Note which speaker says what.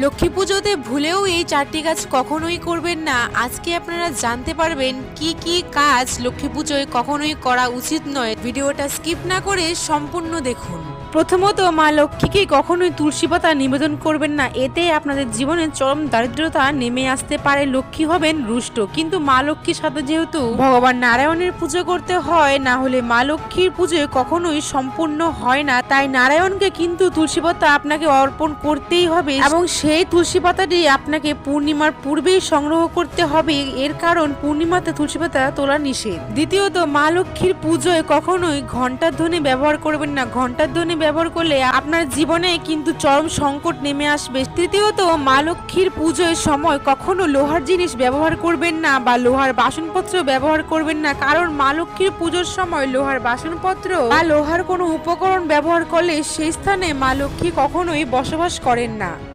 Speaker 1: লক্ষ্মী পুজোতে ভুলেও এই 4টি কাজ কখনোই করবেন না। আজকে আপনারা জানতে পারবেন কি কি কাজ লক্ষ্মী পুজোয় কখনোই করা উচিত নয়। ভিডিওটা স্কিপ না করে সম্পূর্ণ দেখুন। প্রথমত, মা লক্ষ্মীকে কখনোই তুলসী পাতা নিবেদন করবেন না, এতে আপনাদের জীবনে চরম দারিদ্রতা নেমে আসতে পারে। লক্ষ্মী হবেন রুষ্ট, কিন্তু মা লক্ষ্মীর সাথে যেহেতু ভগবান নারায়ণের পুজো করতে হয়, না হলে মা লক্ষ্মীর পুজো কখনোই সম্পূর্ণ হয় না। তাই নারায়ণকে কিন্তু তুলসী পাতা আপনাকে অর্পণ করতেই হবে, এবং সেই তুলসী পাতাটি আপনাকে পূর্ণিমার পূর্বেই সংগ্রহ করতে হবে। এর কারণ পূর্ণিমাতে তুলসী পাতা তোলা নিষেধ। দ্বিতীয়ত, মা লক্ষ্মীর পুজোয় কখনোই ঘণ্টার ধ্বনি ব্যবহার করবেন না। ঘণ্টার ধ্বনি ব্যবহার করলে আপনার জীবনে কিন্তু চরম সংকট নেমে আসবে। তৃতীয়ত, মা লক্ষ্মীর পুজোর সময় কখনো লোহার জিনিস ব্যবহার করবেন না বা লোহার বাসনপত্র ব্যবহার করবেন না, কারণ মা লক্ষ্মীর পুজোর সময় লোহার বাসনপত্র বা লোহার কোনো উপকরণ ব্যবহার করলে সেই স্থানে মা লক্ষ্মী কখনোই বসবাস করেন না।